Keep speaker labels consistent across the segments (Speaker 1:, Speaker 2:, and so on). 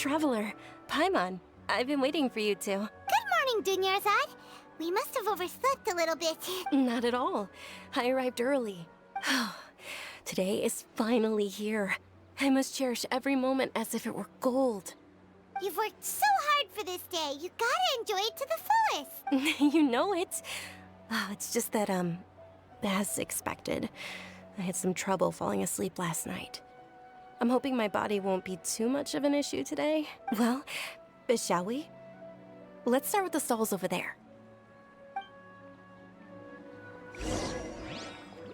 Speaker 1: Traveler, Paimon, I've been waiting for you two.
Speaker 2: Good morning, Dunyarzad. We must have overslept a little bit.
Speaker 1: Not at all. I arrived early. Today is finally here. I must cherish every moment as if it were gold.
Speaker 2: You've worked so hard for this day. You gotta enjoy it to the fullest.
Speaker 1: You know it. It's just that, as expected, I had some trouble falling asleep last night. I'm hoping my body won't be too much of an issue today. Well, shall we? Let's start with the stalls over there.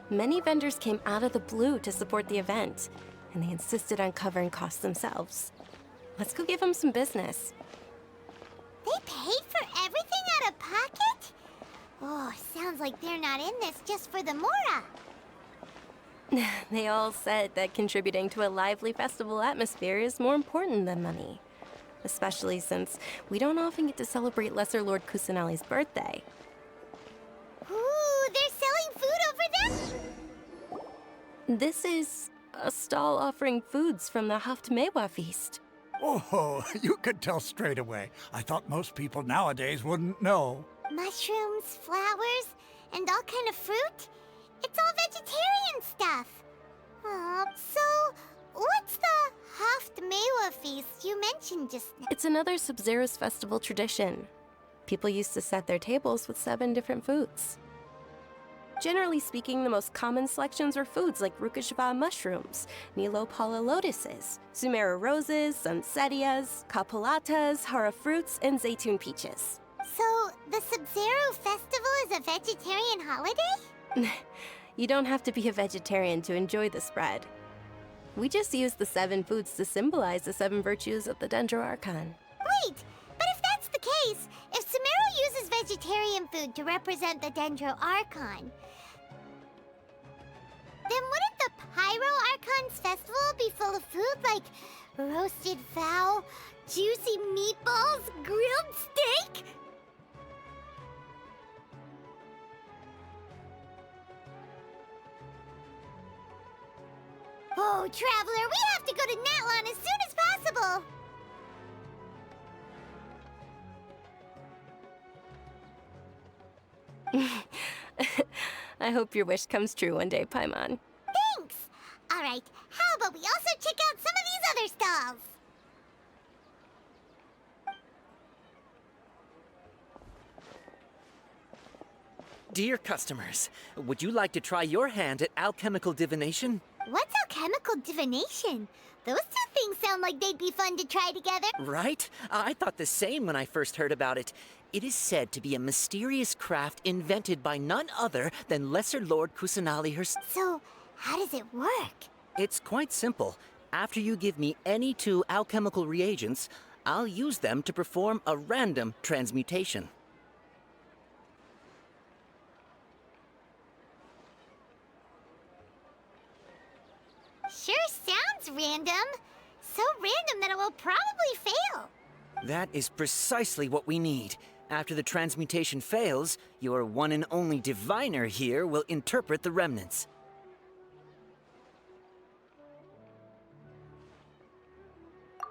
Speaker 1: Many vendors came out of the blue to support the event, and they insisted on covering costs themselves. Let's go give them some business.
Speaker 2: They paid for everything out of pocket? Oh, sounds like they're not in this just for the Mora.
Speaker 1: They all said that contributing to a lively festival atmosphere is more important than money. Especially since we don't often get to celebrate Lesser Lord Kusanali's birthday.
Speaker 2: Ooh, they're selling food over there?
Speaker 1: This is a stall offering foods from the Haftmewa feast.
Speaker 3: Oh, you could tell straight away. I thought most people nowadays wouldn't know.
Speaker 2: Mushrooms, flowers, and all kind of fruit? It's all vegetarian stuff. So what's the Haftmewa feast you mentioned just now?
Speaker 1: It's another Sub-Zero's festival tradition. People used to set their tables with 7 different foods. Generally speaking, the most common selections were foods like Rukashva mushrooms, Nilopala lotuses, Sumera roses, Sunsetias, Kapalatas, Hara fruits, and Zaytun peaches.
Speaker 2: So the Sub-Zero festival is a vegetarian holiday?
Speaker 1: You don't have to be a vegetarian to enjoy the spread. We just use the 7 foods to symbolize the 7 virtues of the Dendro Archon.
Speaker 2: Wait, but if that's the case, if Sumeru uses vegetarian food to represent the Dendro Archon, then wouldn't the Pyro Archon's festival be full of food like roasted fowl, juicy meatballs, grilled steak? Oh, Traveler, we have to go to Natlan as soon as possible!
Speaker 1: I hope your wish comes true one day, Paimon.
Speaker 2: Thanks! Alright, how about we also check out some of these other stalls?
Speaker 4: Dear customers, would you like to try your hand at alchemical divination?
Speaker 2: What's alchemical divination? Those two things sound like they'd be fun to try together.
Speaker 4: Right? I thought the same when I first heard about it. It is said to be a mysterious craft invented by none other than Lesser Lord Kusanali herself.
Speaker 2: So, how does it work?
Speaker 4: It's quite simple. After you give me any 2 alchemical reagents, I'll use them to perform a random transmutation.
Speaker 2: Sure sounds random. So random that it will probably fail.
Speaker 4: That is precisely what we need. After the transmutation fails, your one and only diviner here will interpret the remnants.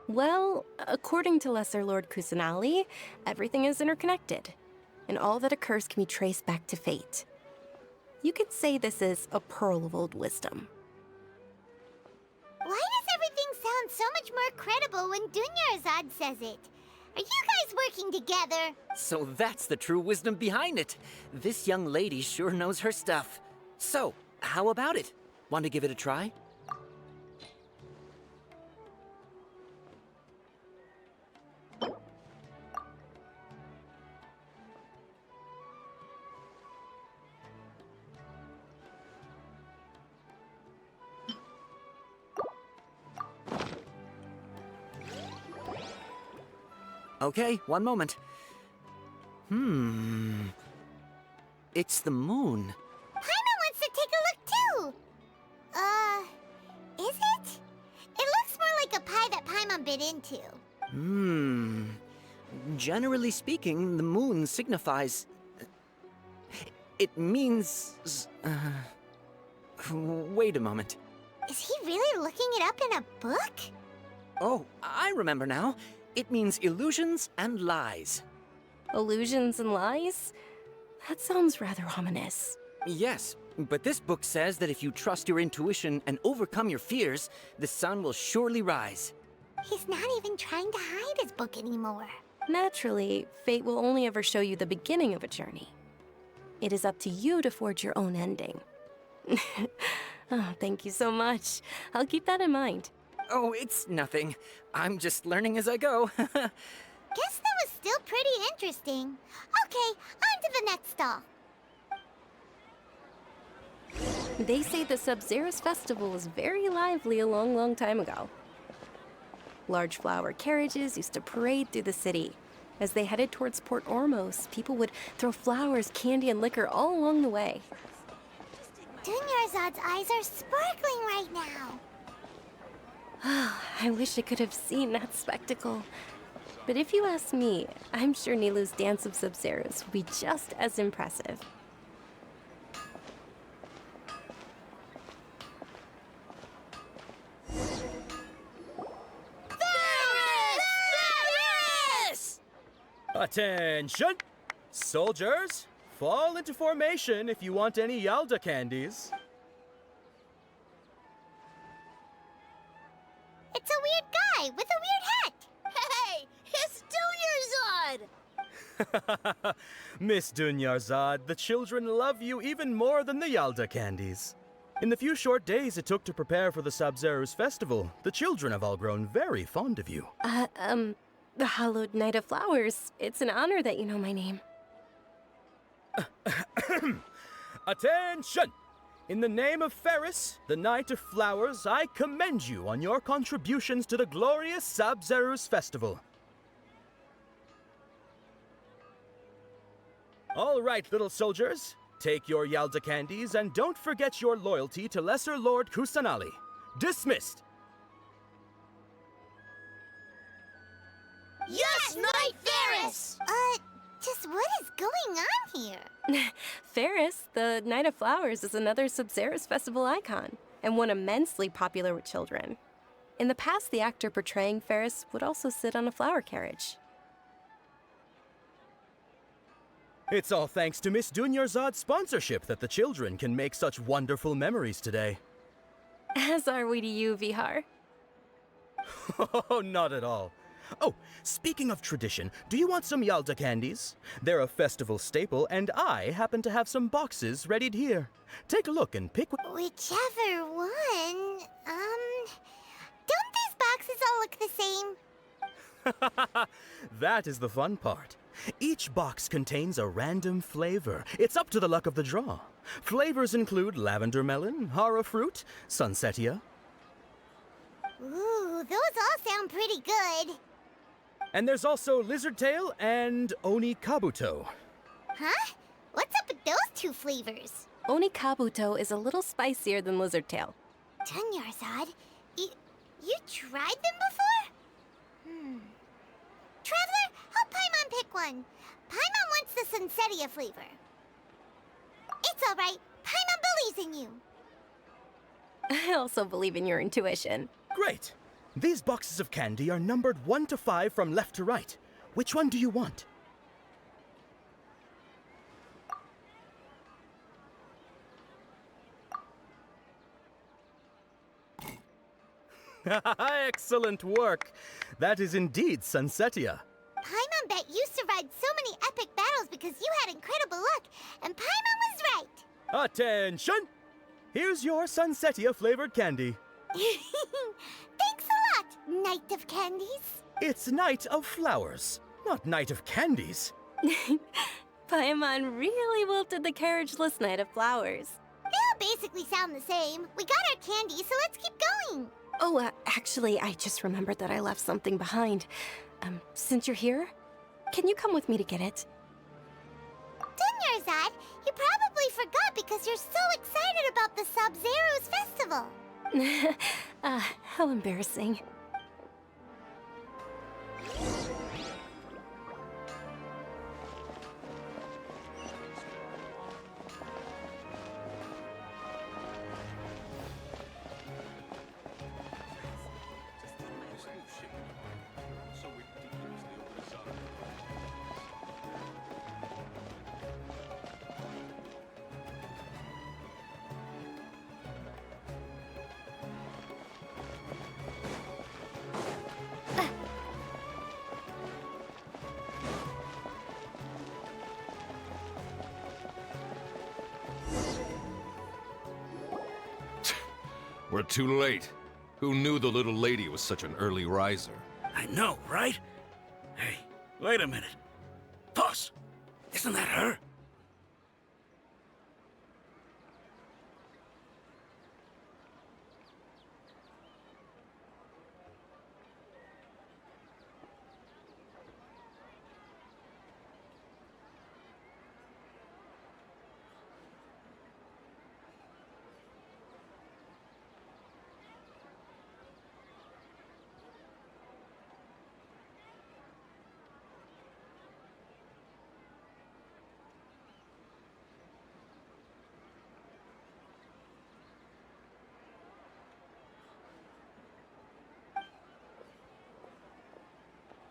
Speaker 1: Well, according to Lesser Lord Kusanali, everything is interconnected, and all that occurs can be traced back to fate. You could say this is a pearl of old wisdom.
Speaker 2: Why does everything sound so much more credible when Dunyarzad says it? Are you guys working together?
Speaker 4: So that's the true wisdom behind it. This young lady sure knows her stuff. So, how about it? Want to give it a try? Okay, one moment. It's the moon.
Speaker 2: Paimon wants to take a look too. Is it? It looks more like a pie that Paimon bit into.
Speaker 4: Generally speaking, the moon signifies... It means... Wait a moment.
Speaker 2: Is he really looking it up in a book?
Speaker 4: Oh, I remember now. It means illusions and lies.
Speaker 1: Illusions and lies? That sounds rather ominous.
Speaker 4: Yes, but this book says that if you trust your intuition and overcome your fears, the sun will surely rise.
Speaker 2: He's not even trying to hide his book anymore.
Speaker 1: Naturally, fate will only ever show you the beginning of a journey. It is up to you to forge your own ending. Oh, thank you so much. I'll keep that in mind.
Speaker 4: Oh, it's nothing. I'm just learning as I go.
Speaker 2: Guess that was still pretty interesting. Okay, on to the next stall.
Speaker 1: They say the Sub-Zerus festival was very lively a long, long time ago. Large flower carriages used to parade through the city. As they headed towards Port Ormos, people would throw flowers, candy, and liquor all along the way.
Speaker 2: Dunyarzad's eyes are sparkling right now.
Speaker 1: I wish I could have seen that spectacle. But if you ask me, I'm sure Nilou's Dance of Sub-Zerus will be just as impressive.
Speaker 5: Attention! Soldiers, fall into formation if you want any Yalda candies.
Speaker 2: It's a weird guy with a weird hat. Hey, it's Dunyarzad!
Speaker 5: Miss Dunyarzad, the children love you even more than the Yalda candies. In the few short days it took to prepare for the Sub-Zerus festival, the children have all grown very fond of you.
Speaker 1: The Hallowed Knight of Flowers. It's an honor that you know my name.
Speaker 5: Attention! In the name of Ferris, the Knight of Flowers, I commend you on your contributions to the glorious Sub-Zerus festival. All right, little soldiers. Take your Yalda candies and don't forget your loyalty to Lesser Lord Kusanali. Dismissed!
Speaker 2: Yes, Knight Ferris! Just what is going on here?
Speaker 1: Ferris, the Knight of Flowers, is another Sub-Zerus festival icon, and one immensely popular with children. In the past, the actor portraying Ferris would also sit on a flower carriage.
Speaker 5: It's all thanks to Miss Dunyarzad's sponsorship that the children can make such wonderful memories today.
Speaker 1: As are we to you, Vihar.
Speaker 5: Oh, not at all. Oh, speaking of tradition, do you want some Yalda candies? They're a festival staple, and I happen to have some boxes readied here. Take a look and pick
Speaker 2: Whichever one. Don't these boxes all look the same?
Speaker 5: That is the fun part. Each box contains a random flavor. It's up to the luck of the draw. Flavors include lavender melon, hara fruit, sunsetia.
Speaker 2: Ooh, those all sound pretty good.
Speaker 5: And there's also lizard tail and oni kabuto.
Speaker 2: Huh? What's up with those two flavors?
Speaker 1: Oni Kabuto is a little spicier than Lizard Tail.
Speaker 2: Dunyarzad, you tried them before? Traveler, help Paimon pick one. Paimon wants the Sunsetia flavor. It's all right. Paimon believes in you.
Speaker 1: I also believe in your intuition.
Speaker 5: Great! These boxes of candy are numbered 1 to 5 from left to right. Which one do you want? Excellent work! That is indeed Sunsetia.
Speaker 2: Paimon bet you survived so many epic battles because you had incredible luck, and Paimon was right.
Speaker 5: Attention! Here's your Sunsetia flavored candy.
Speaker 2: Thanks a lot, Knight of Candies.
Speaker 5: It's Knight of Flowers, not Knight of Candies.
Speaker 1: Paimon really wilted the carriageless Knight of Flowers.
Speaker 2: They all basically sound the same. We got our candy, so let's keep going.
Speaker 1: Oh, actually, I just remembered that I left something behind. Since you're here, can you come with me to get it?
Speaker 2: Dunyarzad, you probably forgot because you're so excited about the Sub-Zerus festival.
Speaker 1: How embarrassing.
Speaker 6: We're too late. Who knew the little lady was such an early riser?
Speaker 7: I know, right? Hey, wait a minute. Boss, isn't that her?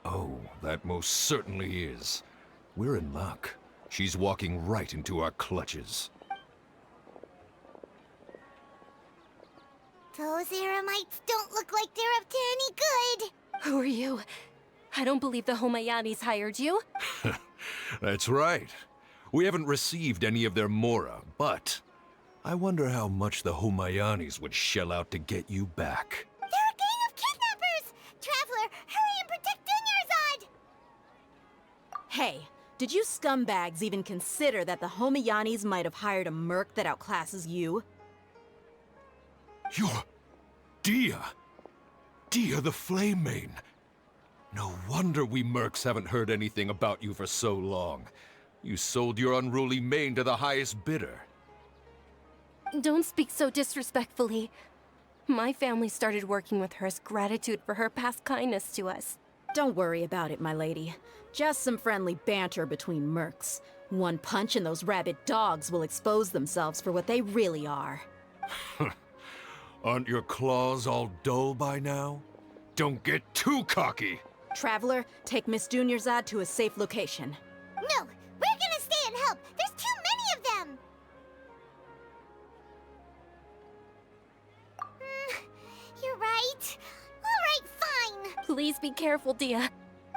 Speaker 6: Oh, that most certainly is. We're in luck. She's walking right into our clutches.
Speaker 2: Those Eremites don't look like they're up to any good.
Speaker 1: Who are you? I don't believe the Homayanis hired you.
Speaker 6: That's right. We haven't received any of their Mora, but I wonder how much the Homayanis would shell out to get you back.
Speaker 2: They're a gang of kidnappers! Traveler, hurry and protect Dunyarzad!
Speaker 8: Hey, did you scumbags even consider that the Homayanis might have hired a merc that outclasses you?
Speaker 6: You're... Dia! Dia the Flame Mane! No wonder we mercs haven't heard anything about you for so long. You sold your unruly mane to the highest bidder.
Speaker 1: Don't speak so disrespectfully. My family started working with her as gratitude for her past kindness to us.
Speaker 8: Don't worry about it, my lady. Just some friendly banter between mercs. One punch and those rabid dogs will expose themselves for what they really are.
Speaker 6: Aren't your claws all dull by now? Don't get too cocky!
Speaker 8: Traveler, take Miss Dunyarzad to a safe location.
Speaker 2: No, we're gonna stay and help. There's too many of them. You're right. All right, fine.
Speaker 1: Please be careful, Dia.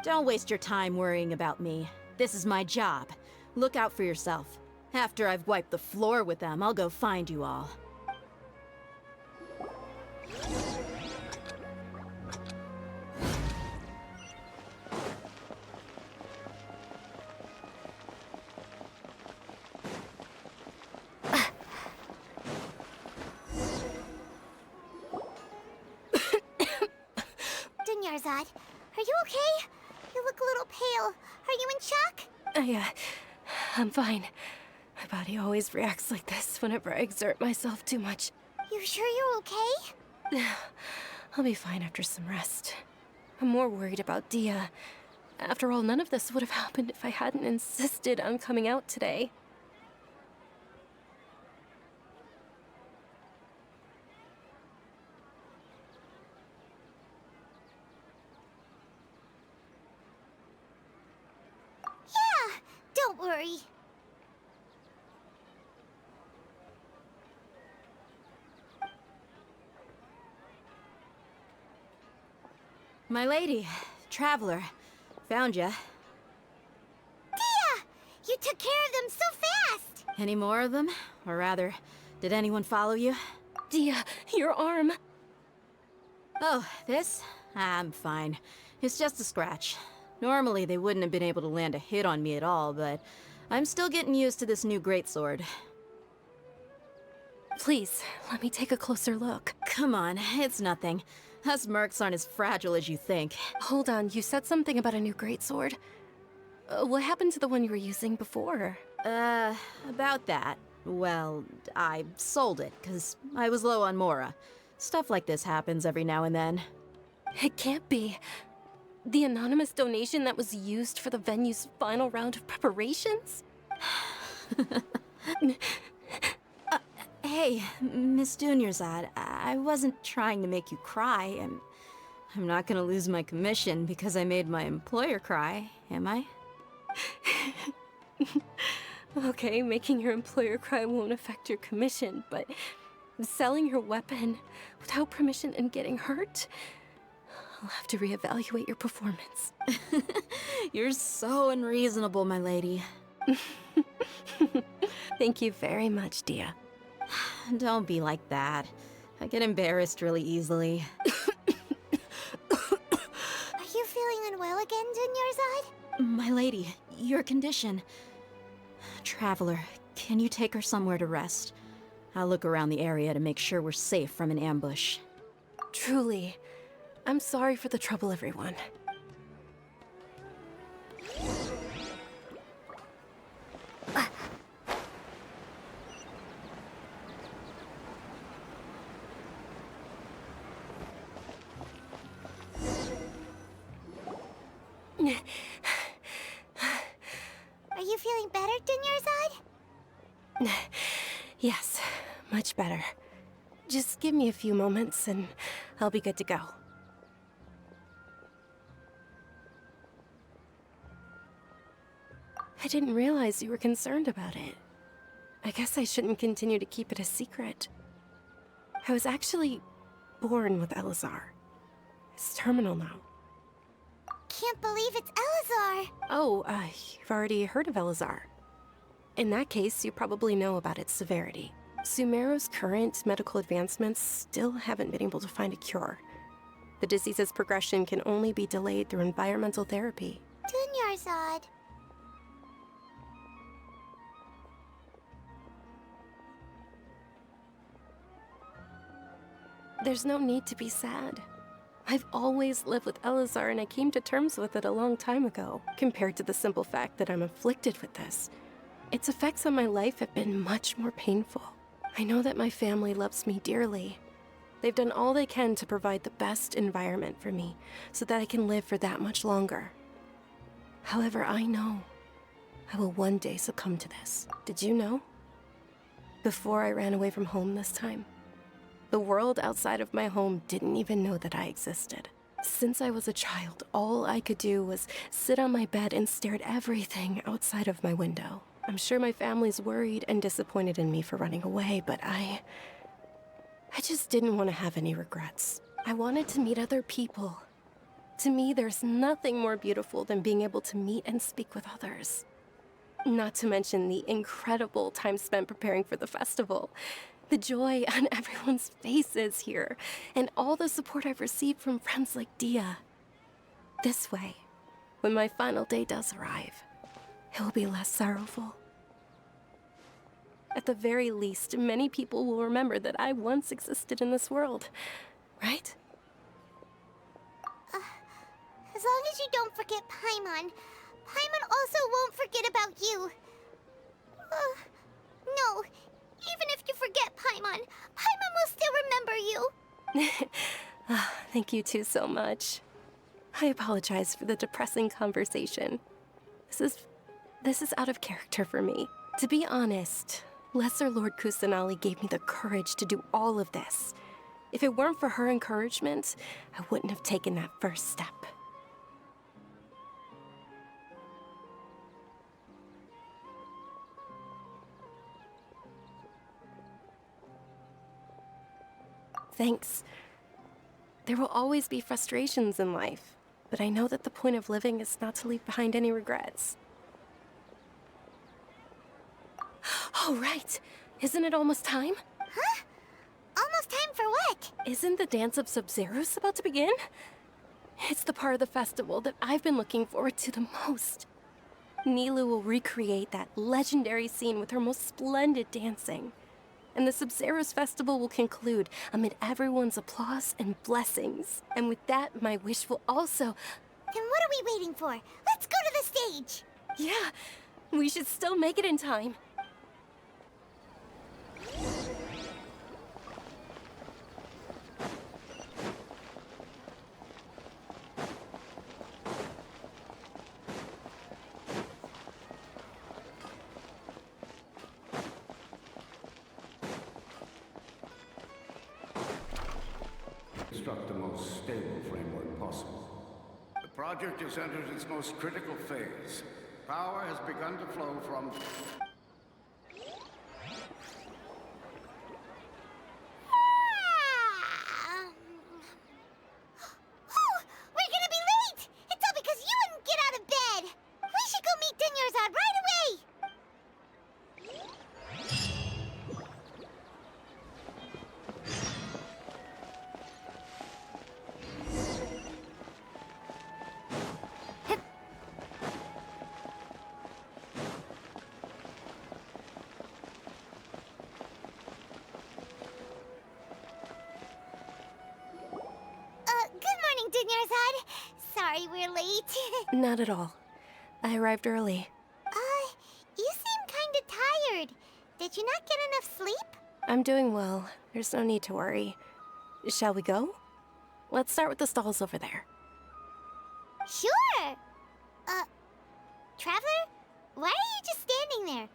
Speaker 8: Don't waste your time worrying about me. This is my job. Look out for yourself. After I've wiped the floor with them, I'll go find you all.
Speaker 2: Dunyarzad, are you okay? You look a little pale. Are you in shock?
Speaker 1: I'm fine. My body always reacts like this whenever I exert myself too much.
Speaker 2: You sure you're okay?
Speaker 1: I'll be fine after some rest. I'm more worried about Dia. After all, none of this would have happened if I hadn't insisted on coming out today.
Speaker 2: Yeah, don't worry.
Speaker 8: My lady, Traveler, found ya.
Speaker 2: Dia! You took care of them so fast!
Speaker 8: Any more of them? Or rather, did anyone follow you?
Speaker 1: Dia, your arm.
Speaker 8: Oh, this? I'm fine. It's just a scratch. Normally, they wouldn't have been able to land a hit on me at all, but I'm still getting used to this new greatsword.
Speaker 1: Please, let me take a closer look.
Speaker 8: Come on, it's nothing. Us mercs aren't as fragile as you think.
Speaker 1: Hold on, you said something about a new greatsword. What happened to the one you were using before?
Speaker 8: About that. Well, I sold it, 'cause I was low on Mora. Stuff like this happens every now and then.
Speaker 1: It can't be. The anonymous donation that was used for the venue's final round of preparations?
Speaker 8: Hey, Miss Dunyarzad, I wasn't trying to make you cry. I'm not gonna lose my commission because I made my employer cry, am I?
Speaker 1: Okay, making your employer cry won't affect your commission, but selling your weapon without permission and getting hurt? I'll have to reevaluate your performance.
Speaker 8: You're so unreasonable, my lady.
Speaker 1: Thank you very much, Dia.
Speaker 8: Don't be like that. I get embarrassed really easily.
Speaker 2: Are you feeling unwell again, Dunyarzad?
Speaker 8: My lady, your condition. Traveler, can you take her somewhere to rest? I'll look around the area to make sure we're safe from an ambush.
Speaker 1: Truly, I'm sorry for the trouble, everyone.
Speaker 2: Are you feeling better, Dunyarzad?
Speaker 1: Yes, much better. Just give me a few moments and I'll be good to go. I didn't realize you were concerned about it. I guess I shouldn't continue to keep it a secret. I was actually born with Elazar. It's terminal now.
Speaker 2: Can't believe it's Elazar!
Speaker 1: Oh, you've already heard of Elazar. In that case, you probably know about its severity. Sumeru's current medical advancements still haven't been able to find a cure. The disease's progression can only be delayed through environmental therapy.
Speaker 2: Dunyarzad.
Speaker 1: There's no need to be sad. I've always lived with Elazar and I came to terms with it a long time ago, compared to the simple fact that I'm afflicted with this. Its effects on my life have been much more painful. I know that my family loves me dearly. They've done all they can to provide the best environment for me so that I can live for that much longer. However, I know I will one day succumb to this. Did you know? Before I ran away from home this time, the world outside of my home didn't even know that I existed. Since I was a child, all I could do was sit on my bed and stare at everything outside of my window. I'm sure my family's worried and disappointed in me for running away, but I just didn't want to have any regrets. I wanted to meet other people. To me, there's nothing more beautiful than being able to meet and speak with others. Not to mention the incredible time spent preparing for the festival. The joy on everyone's faces here, and all the support I've received from friends like Dia. This way, when my final day does arrive, it will be less sorrowful. At the very least, many people will remember that I once existed in this world, right?
Speaker 2: As long as you don't forget Paimon, Paimon also won't forget about you. No, even if you forget Paimon, Paimon will still remember you.
Speaker 1: Thank you two so much. I apologize for the depressing conversation. This is out of character for me. To be honest, Lesser Lord Kusanali gave me the courage to do all of this. If it weren't for her encouragement, I wouldn't have taken that first step. Thanks. There will always be frustrations in life, but I know that the point of living is not to leave behind any regrets. Oh, right. Isn't it almost time?
Speaker 2: Huh? Almost time for what?
Speaker 1: Isn't the Dance of Sub-Zeros about to begin? It's the part of the festival that I've been looking forward to the most. Nilou will recreate that legendary scene with her most splendid dancing. And the Sub-Zeros festival will conclude amid everyone's applause and blessings. And with that, my wish will also...
Speaker 2: Then what are we waiting for? Let's go to the stage!
Speaker 1: Yeah, we should still make it in time.
Speaker 9: Construct the most stable framework possible. The project has entered its most critical phase. Power has begun to flow from...
Speaker 2: Oh, we're gonna be late! It's all because you wouldn't get out of bed! We should go meet Dunyarzad right away! sorry we're late.
Speaker 1: Not at all. I arrived early.
Speaker 2: You seem kinda tired. Did you not get enough sleep?
Speaker 1: I'm doing well. There's no need to worry. Shall we go? Let's start with the stalls over there.
Speaker 2: Sure! Traveler? Why are you just standing there?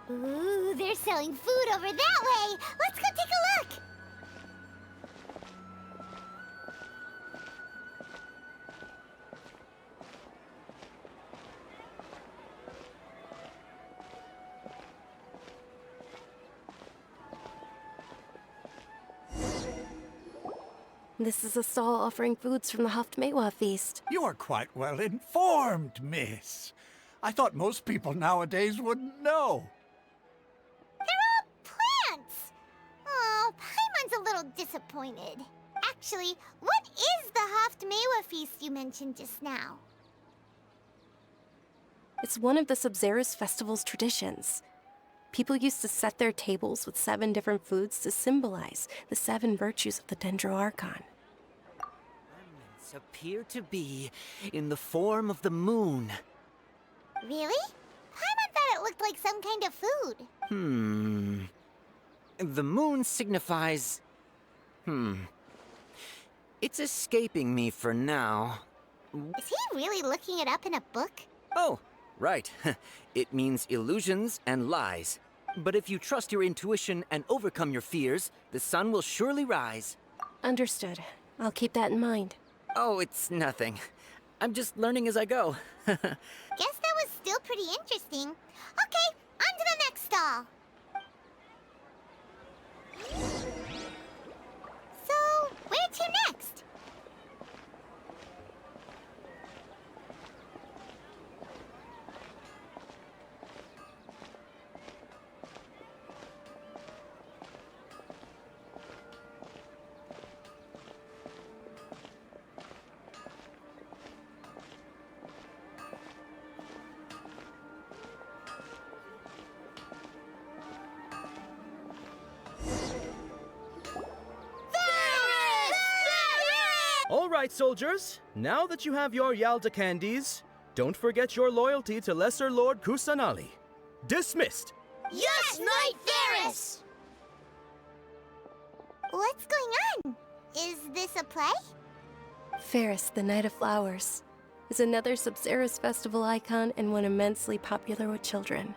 Speaker 2: Ooh, they're selling food over that way! Let's go take a look!
Speaker 1: This is a stall offering foods from the Haftmewa feast.
Speaker 3: You are quite well informed, miss. I thought most people nowadays wouldn't know.
Speaker 2: They're all plants! Oh, Paimon's a little disappointed. Actually, what is the Haftmewa feast you mentioned just now?
Speaker 1: It's one of the Sabzeruz festival's traditions. People used to set their tables with 7 different foods to symbolize the 7 virtues of the Dendro Archon.
Speaker 4: Elements appear to be in the form of the moon.
Speaker 2: Really? Paimon thought it looked like some kind of food.
Speaker 4: The moon signifies... It's escaping me for now.
Speaker 2: Is he really looking it up in a book?
Speaker 4: Oh, right. It means illusions and lies. But if you trust your intuition and overcome your fears, the sun will surely rise.
Speaker 1: Understood. I'll keep that in mind.
Speaker 4: Oh, it's nothing. I'm just learning as I go.
Speaker 2: Guess that was still pretty interesting. Okay, on to the next stall. So, where to next?
Speaker 5: All right, soldiers. Now that you have your Yalda candies, don't forget your loyalty to Lesser Lord Kusanali. Dismissed!
Speaker 2: Yes, Knight Varus! What's going on? Is this a play?
Speaker 1: Ferris, the Knight of Flowers, is another Sabzeruz festival icon and one immensely popular with children.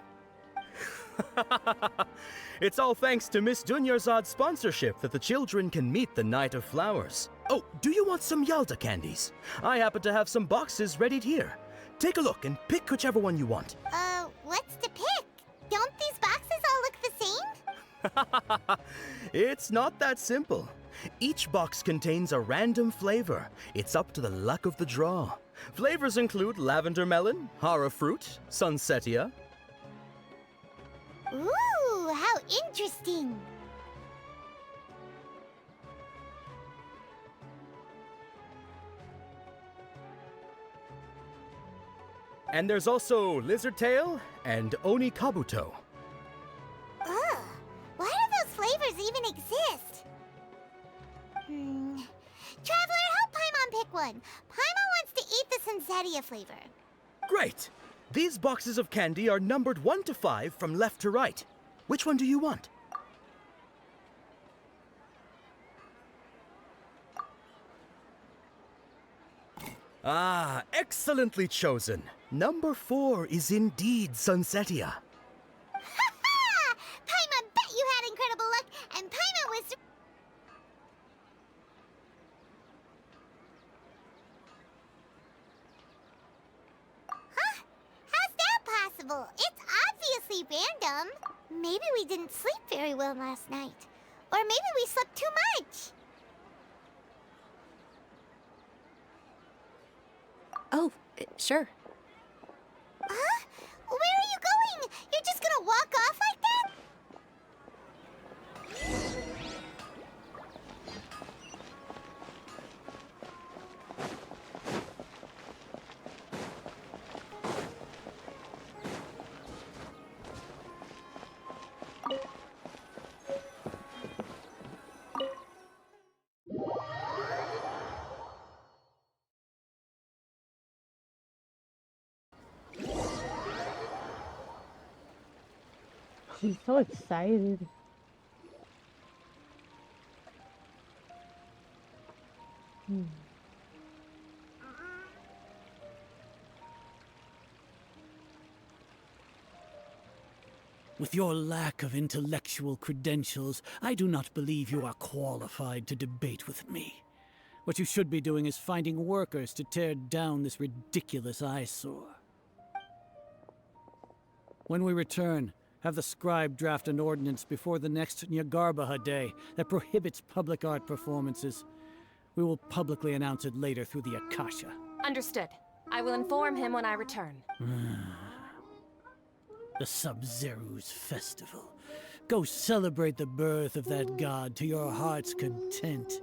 Speaker 5: It's all thanks to Miss Dunyarzad's sponsorship that the children can meet the Knight of Flowers. Oh, do you want some Yalda candies? I happen to have some boxes readied here. Take a look and pick whichever one you want.
Speaker 2: What's to pick? Don't these boxes all look the same?
Speaker 5: It's not that simple. Each box contains a random flavor. It's up to the luck of the draw. Flavors include lavender melon, hara fruit, sunsetia.
Speaker 2: Ooh, how interesting!
Speaker 5: And there's also lizard tail and oni kabuto.
Speaker 2: Ugh, why do those flavors even exist? Traveler, help Paimon pick one. Paimon wants to eat the Sunsetia flavor.
Speaker 5: Great! These boxes of candy are numbered 1 to 5 from left to right. Which one do you want? Ah, excellently chosen. Number 4 is indeed Sunsetia.
Speaker 2: Ha! Paimon bet you had incredible luck, and Paimon was... Huh? How's that possible? It's obviously random. Maybe we didn't sleep very well last night. Or maybe we slept too much.
Speaker 1: Oh, sure.
Speaker 2: Huh? Where are you going? You're just gonna walk off like that?
Speaker 10: She's so excited.
Speaker 11: With your lack of intellectual credentials, I do not believe you are qualified to debate with me. What you should be doing is finding workers to tear down this ridiculous eyesore. When we return, have the scribe draft an ordinance before the next Nyagarbaha Day that prohibits public art performances. We will publicly announce it later through the Akasha.
Speaker 12: Understood. I will inform him when I return.
Speaker 11: The Sub-Zeru's festival. Go celebrate the birth of that god to your heart's content.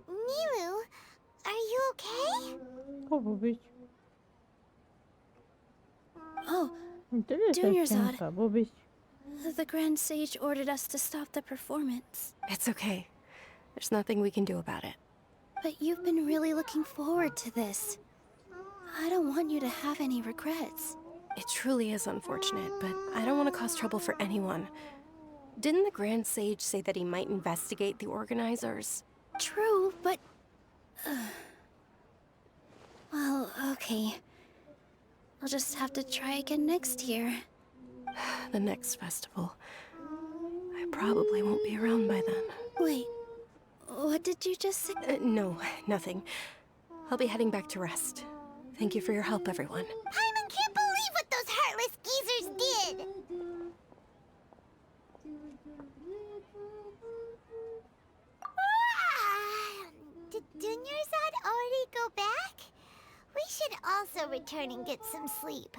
Speaker 2: Nilu, are you okay?
Speaker 10: Oh, Bobby.
Speaker 13: Oh, Junior Zod. The Grand Sage ordered us to stop the performance.
Speaker 1: It's okay. There's nothing we can do about it.
Speaker 13: But you've been really looking forward to this. I don't want you to have any regrets.
Speaker 1: It truly is unfortunate, but I don't want to cause trouble for anyone. Didn't the Grand Sage say that he might investigate the organizers?
Speaker 13: True, but... well, okay. I'll just have to try again next year.
Speaker 1: The next festival. I probably won't be around by then.
Speaker 13: Wait, what did you just say?
Speaker 1: No, nothing. I'll be heading back to rest. Thank you for your help, everyone.
Speaker 2: Paimon can't believe what those heartless geezers did! Did Dunyarzad already go back? We should also return and get some sleep.